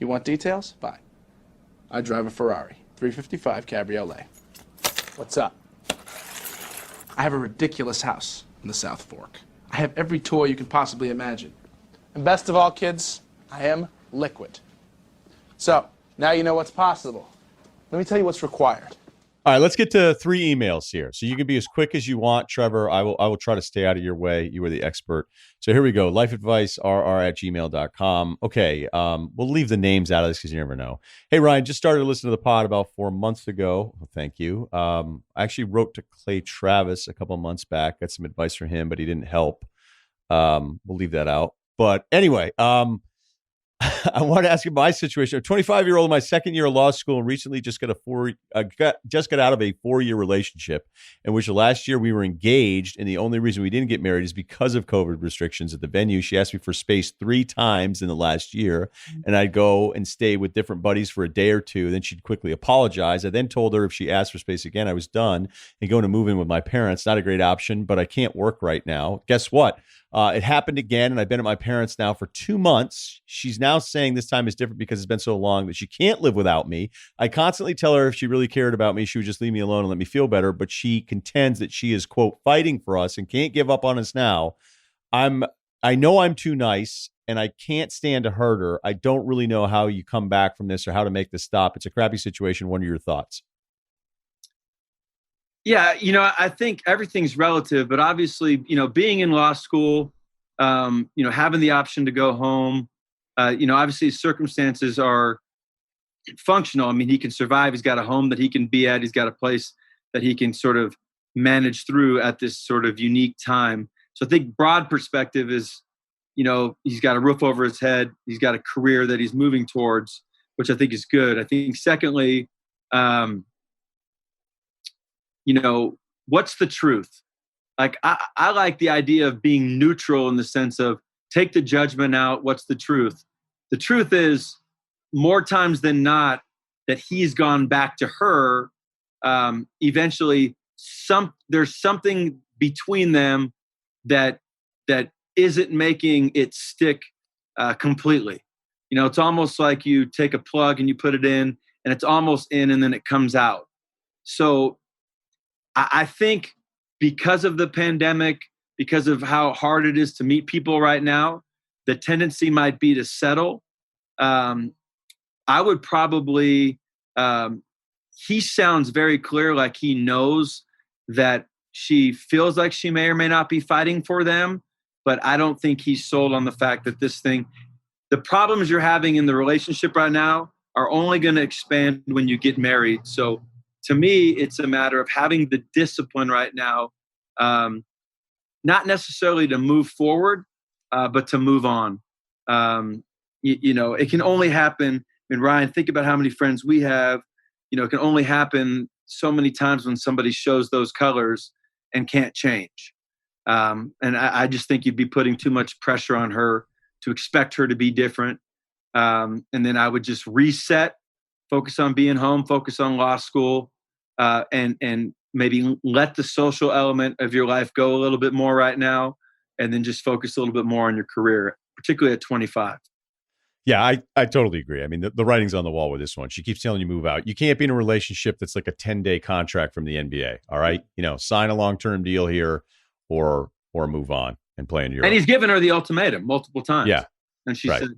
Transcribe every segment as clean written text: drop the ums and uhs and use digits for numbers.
You want details? Fine. I drive a Ferrari 355 Cabriolet. What's up? I have a ridiculous house in the South Fork. I have every toy you can possibly imagine. And best of all, kids, I am liquid. So, now you know what's possible. Let me tell you what's required. All right, let's get to 3 emails here. So you can be as quick as you want, Trevor. I will try to stay out of your way. You are the expert. So here we go. lifeadvicerr@gmail.com. Okay, we'll leave the names out of this because you never know. Hey, Ryan, just started to listen to the pod about 4 months ago. Well, thank you. I actually wrote to Clay Travis a couple of months back. Got some advice from him, but he didn't help. We'll leave that out. But anyway, I want to ask you my situation. I'm 25-year-old in my second year of law school and recently just got out of a 4-year relationship in which last year we were engaged, and the only reason we didn't get married is because of COVID restrictions at the venue. She asked me for space 3 times in the last year, and I'd go and stay with different buddies for a day or two. Then she'd quickly apologize. I then told her if she asked for space again, I was done and going to move in with my parents. Not a great option, but I can't work right now. Guess what? It happened again, and I've been at my parents' now for 2 months. She's now saying this time is different because it's been so long that she can't live without me. I constantly tell her if she really cared about me, she would just leave me alone and let me feel better, but she contends that she is, quote, fighting for us and can't give up on us now. I know I'm too nice, and I can't stand to hurt her. I don't really know how you come back from this or how to make this stop. It's a crappy situation. What are your thoughts? Yeah, I think everything's relative, but obviously, being in law school, having the option to go home, obviously his circumstances are functional. I mean, he can survive. He's got a home that he can be at. He's got a place that he can sort of manage through at this sort of unique time. So I think broad perspective is, he's got a roof over his head. He's got a career that he's moving towards, which I think is good. I think secondly, what's the truth? Like, I like the idea of being neutral in the sense of take the judgment out. What's the truth? The truth is more times than not that he's gone back to her. Eventually there's something between them that isn't making it stick completely. It's almost like you take a plug and you put it in and it's almost in and then it comes out. So I think because of the pandemic, because of how hard it is to meet people right now, the tendency might be to settle. I would probably, he sounds very clear, like he knows that she feels like she may or may not be fighting for them, but I don't think he's sold on the fact that the problems you're having in the relationship right now are only going to expand when you get married. So to me, it's a matter of having the discipline right now, not necessarily to move forward, but to move on. It can only happen. I mean, Ryan, think about how many friends we have. It can only happen so many times when somebody shows those colors and can't change. And I just think you'd be putting too much pressure on her to expect her to be different. And then I would just reset, focus on being home, focus on law school, and maybe let the social element of your life go a little bit more right now, and then just focus a little bit more on your career, particularly at 25. Yeah, I totally agree. I mean, the writing's on the wall with this one. She keeps telling you move out. You can't be in a relationship that's like a 10-day contract from the NBA. All right. Sign a long-term deal here or move on and play in Europe. And he's given her the ultimatum multiple times. Yeah. And she said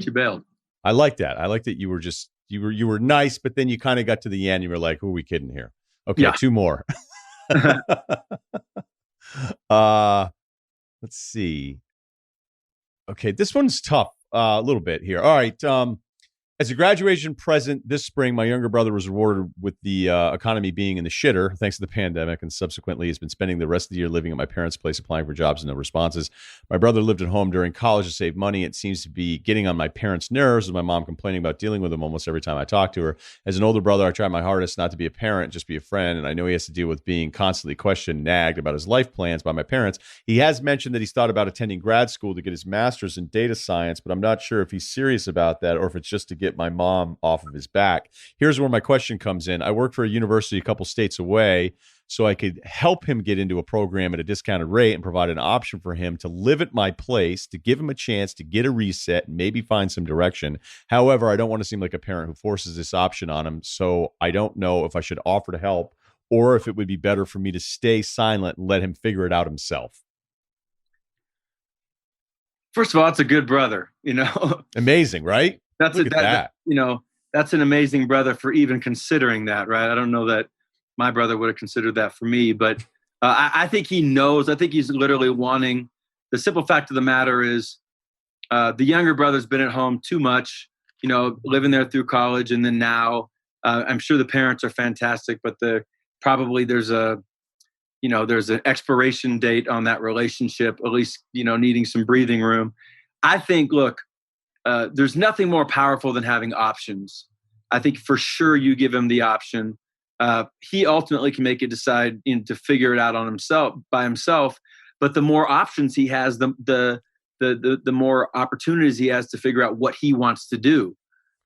she bailed. I like that. I like that you were just, you were nice, but then you kind of got to the end. You were like, who are we kidding here? Okay. Yeah. 2 more. Let's see. Okay. This one's tough. A little bit here. All right. As a graduation present this spring, my younger brother was rewarded with the economy being in the shitter thanks to the pandemic, and subsequently has been spending the rest of the year living at my parents' place, applying for jobs and no responses. My brother lived at home during college to save money. It seems to be getting on my parents' nerves, with my mom complaining about dealing with him almost every time I talk to her. As an older brother, I try my hardest not to be a parent, just be a friend, and I know he has to deal with being constantly questioned, nagged about his life plans by my parents. He has mentioned that he's thought about attending grad school to get his master's in data science, but I'm not sure if he's serious about that or if it's just to get my mom off of his back. Here's where my question comes in. I work for a university a couple states away. so I could help him get into a program at a discounted rate and provide an option for him to live at my place, to give him a chance to get a reset and maybe find some direction. However, I don't want to seem like a parent who forces this option on him, so I don't know if I should offer to help or if it would be better for me to stay silent and let him figure it out himself. First of all, that's a good brother, you know. Amazing, right? That's Look at that. you know, that's an amazing brother for even considering that, right? I don't know that my brother would have considered that for me, but I think he knows. I think he's literally wanting. The simple fact of the matter is, the younger brother's been at home too much, you know, living there through college, and then now I'm sure the parents are fantastic, but there's an expiration date on that relationship, at least, you know, needing some breathing room. I think, look, there's nothing more powerful than having options. I think for sure you give him the option. He ultimately can make it decide to figure it out by himself. But the more options he has, the more opportunities he has to figure out what he wants to do.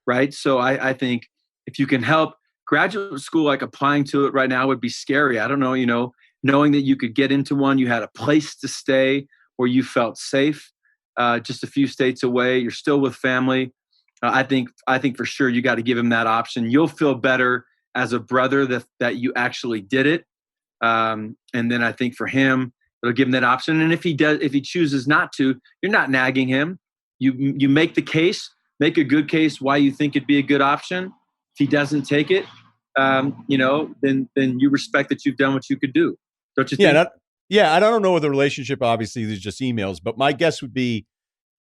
Right. So I think if you can help, graduate school, like applying to it right now would be scary. I don't know, you know, knowing that you could get into one, you had a place to stay where you felt safe, just a few states away, you're still with family. I think for sure you got to give him that option. You'll feel better as a brother that you actually did it. And then I think for him, it'll give him that option. And if he chooses not to, you're not nagging him. You make the case, make a good case why you think it'd be a good option. If he doesn't take it, you know, then you respect that you've done what you could do. Don't you think? Yeah, I don't know what the relationship, obviously, there's just emails, but my guess would be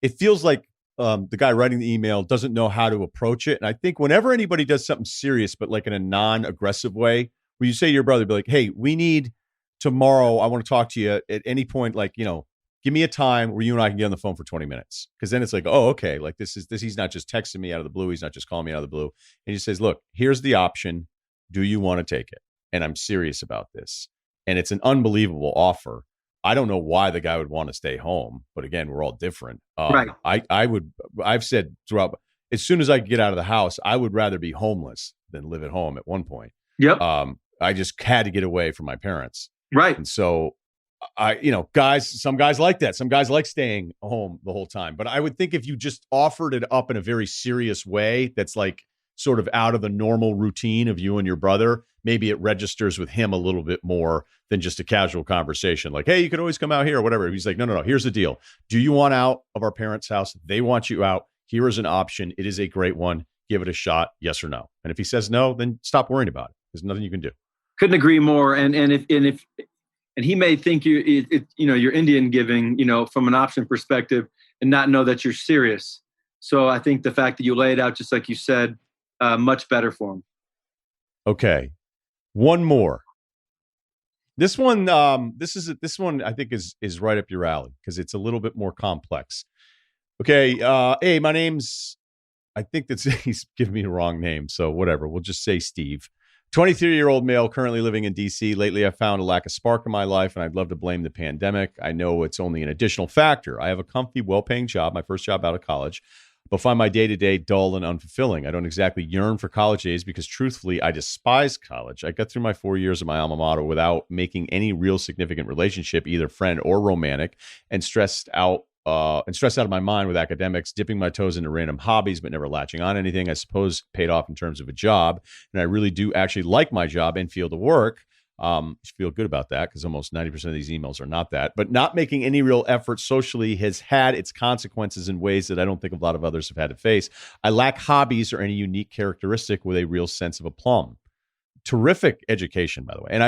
it feels like the guy writing the email doesn't know how to approach it. And I think whenever anybody does something serious, but like in a non-aggressive way, where you say to your brother, be like, hey, we need tomorrow, I want to talk to you at any point, like, you know, give me a time where you and I can get on the phone for 20 minutes. Because then it's like, oh, okay, like this, he's not just texting me out of the blue. He's not just calling me out of the blue. And he says, look, here's the option. Do you want to take it? And I'm serious about this. And it's an unbelievable offer. I don't know why the guy would want to stay home, but again, we're all different. Right. I've said throughout, as soon as I get out of the house, I would rather be homeless than live at home at one point. Yep. I just had to get away from my parents. Right. And so some guys like that. Some guys like staying home the whole time. But I would think if you just offered it up in a very serious way, that's like sort of out of the normal routine of you and your brother, maybe it registers with him a little bit more than just a casual conversation. Like, hey, you could always come out here or whatever. He's like, no. Here's the deal. Do you want out of our parents' house? They want you out. Here is an option. It is a great one. Give it a shot. Yes or no. And if he says no, then stop worrying about it. There's nothing you can do. Couldn't agree more. And he may think you're Indian giving, you know, from an option perspective and not know that you're serious. So I think the fact that you lay it out, just like you said, much better for him. Okay. One more. This one I think is right up your alley because it's a little bit more complex. Okay. Hey, my name's, I think he's giving me a wrong name. So whatever. We'll just say Steve. 23-year-old male currently living in DC. Lately, I've found a lack of spark in my life, and I'd love to blame the pandemic. I know it's only an additional factor. I have a comfy, well-paying job, my first job out of college, but find my day-to-day dull and unfulfilling. I don't exactly yearn for college days because, truthfully, I despise college. I got through my 4 years of my alma mater without making any real significant relationship, either friend or romantic, and stressed out of my mind with academics, dipping my toes into random hobbies, but never latching on anything. I suppose paid off in terms of a job. And I really do actually like my job and field of work. Feel good about that because almost 90% of these emails are not that. But not making any real effort socially has had its consequences in ways that I don't think a lot of others have had to face. I lack hobbies or any unique characteristic with a real sense of aplomb. Terrific education, by the way. And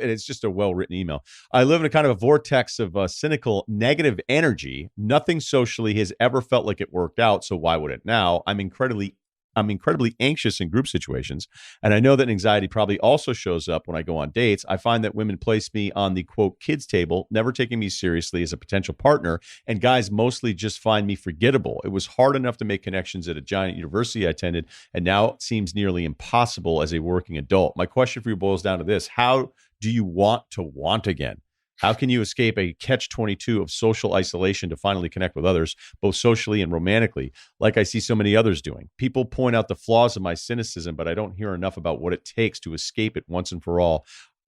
it's just a well-written email. I live in a kind of a vortex of cynical, negative energy. Nothing socially has ever felt like it worked out. So why would it now? I'm incredibly anxious in group situations. And I know that anxiety probably also shows up when I go on dates. I find that women place me on the quote kids table, never taking me seriously as a potential partner. And guys mostly just find me forgettable. It was hard enough to make connections at a giant university I attended, and now it seems nearly impossible as a working adult. My question for you boils down to this. How do you want to want again? How can you escape a catch-22 of social isolation to finally connect with others, both socially and romantically, like I see so many others doing? People point out the flaws of my cynicism, but I don't hear enough about what it takes to escape it once and for all.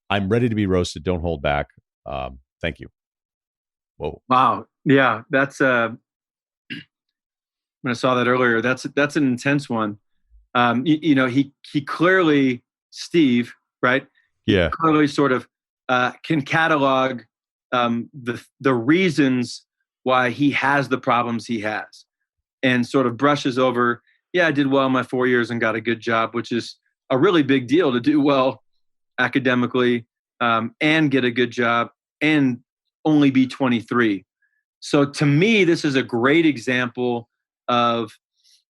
I'm ready to be roasted. Don't hold back. Thank you. Whoa. Wow. Yeah. That's, when I saw that earlier, that's an intense one. He clearly, Steve, right? Yeah. Clearly sort of can catalog the reasons why he has the problems he has, and sort of brushes over, yeah, I did well in my 4 years and got a good job, which is a really big deal to do well academically, and get a good job and only be 23. So to me, this is a great example of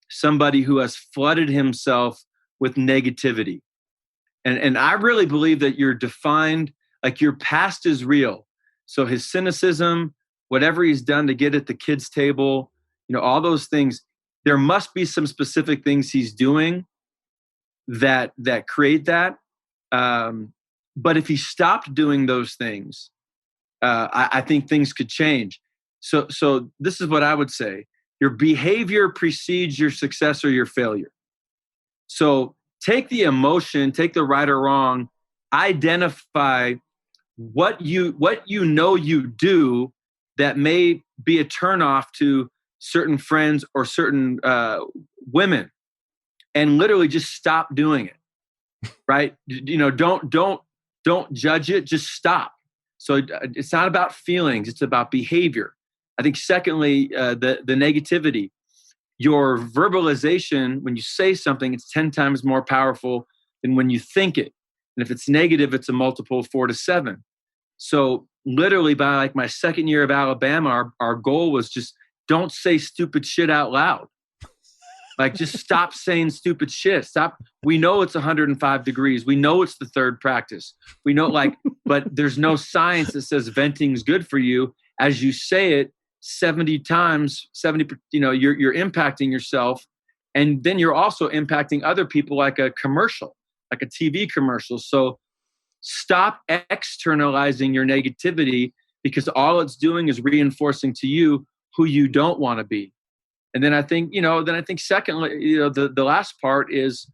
somebody who has flooded himself with negativity. And I really believe that you're defined, like your past is real. So his cynicism, whatever he's done to get at the kids' table, all those things, there must be some specific things he's doing that create that. But if he stopped doing those things, I think things could change. So this is what I would say. Your behavior precedes your success or your failure. So take the emotion, take the right or wrong, identify what you you do that may be a turnoff to certain friends or certain women, and literally just stop doing it. Right? Don't judge it. Just stop. So it's not about feelings; it's about behavior. I think. Secondly, the negativity. Your verbalization, when you say something, it's 10 times more powerful than when you think it. And if it's negative, it's a multiple of 4 to 7. So literally by like my second year of Alabama, our goal was just don't say stupid shit out loud. Like just stop saying stupid shit. Stop. We know it's 105 degrees. We know it's the third practice. We know but there's no science that says venting is good for you. As you say it, 70 times, you're impacting yourself. And then you're also impacting other people like a commercial, like a TV commercial. So stop externalizing your negativity, because all it's doing is reinforcing to you who you don't want to be. And then I think, secondly, the last part is,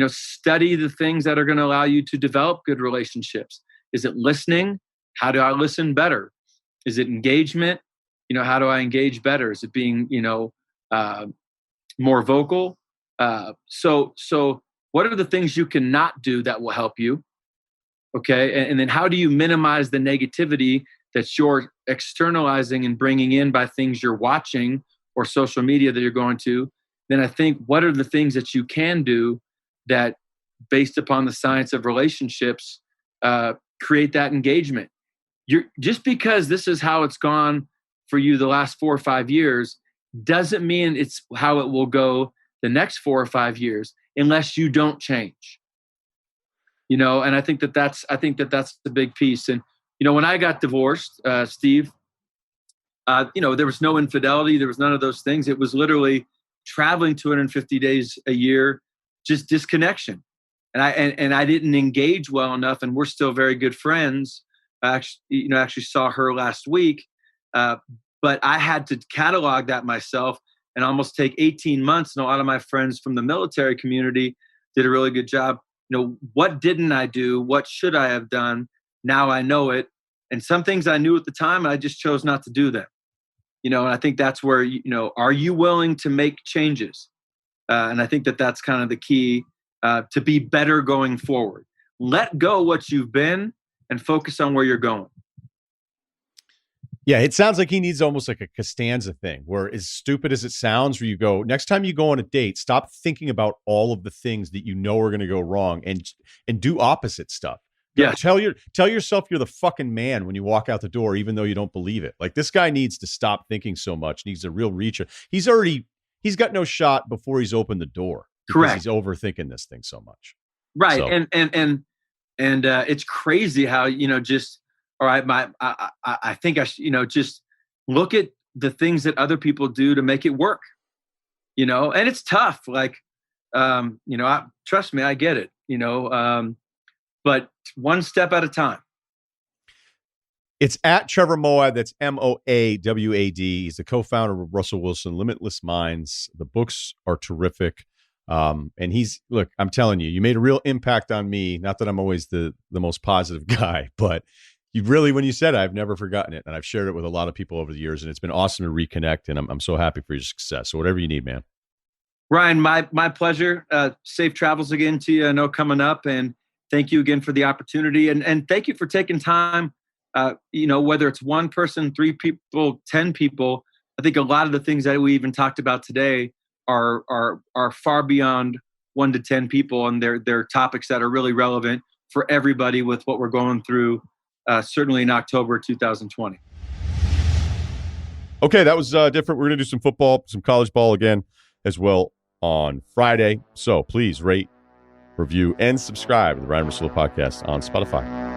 study the things that are going to allow you to develop good relationships. Is it listening? How do I listen better? Is it engagement? How do I engage better? Is it being, more vocal? So what are the things you cannot do that will help you? Okay. And then how do you minimize the negativity that you're externalizing and bringing in by things you're watching or social media that you're going to? Then I think, what are the things that you can do that, based upon the science of relationships, create that engagement? Just because this is how it's gone for you the last 4 or 5 years doesn't mean it's how it will go the next 4 or 5 years unless you don't change. And I think that's the big piece. And when I got divorced, Steve, there was no infidelity, there was none of those things. It was literally traveling 250 days a year, just disconnection. And I didn't engage well enough, and we're still very good friends. I actually saw her last week. But I had to catalog that myself and almost take 18 months. And a lot of my friends from the military community did a really good job. What didn't I do? What should I have done? Now I know it. And some things I knew at the time, I just chose not to do them. And I think that's where, are you willing to make changes? And I think that's kind of the key to be better going forward. Let go what you've been and focus on where you're going. Yeah, it sounds like he needs almost like a Costanza thing, where, as stupid as it sounds, where you go, next time you go on a date, stop thinking about all of the things that you know are going to go wrong, and do opposite stuff. Yeah. Tell yourself you're the fucking man when you walk out the door, even though you don't believe it. Like, this guy needs to stop thinking so much. Needs a real reach. He's got no shot before he's opened the door. Correct. He's overthinking this thing so much. Right. So. And it's crazy how, just, all right, I think I should, just look at the things that other people do to make it work, and it's tough. Like, trust me, I get it, but one step at a time. It's at Trevor Moawad. That's Moawad. He's the co-founder of Russell Wilson, Limitless Minds. The books are terrific. And look, I'm telling you, you made a real impact on me. Not that I'm always the most positive guy, but you really, when you said it, I've never forgotten it. And I've shared it with a lot of people over the years, and it's been awesome to reconnect. And I'm so happy for your success. So whatever you need, man. Ryan, my pleasure. Safe travels again to you. I know coming up, and thank you again for the opportunity. And thank you for taking time, whether it's one person, 3 people, 10 people. I think a lot of the things that we even talked about today are far beyond 1 to 10 people, and they're topics that are really relevant for everybody with what we're going through, certainly in October 2020. Okay, that was different. We're going to do some football, some college ball again as well on Friday. So please rate, review, and subscribe to the Ryen Russillo podcast on Spotify.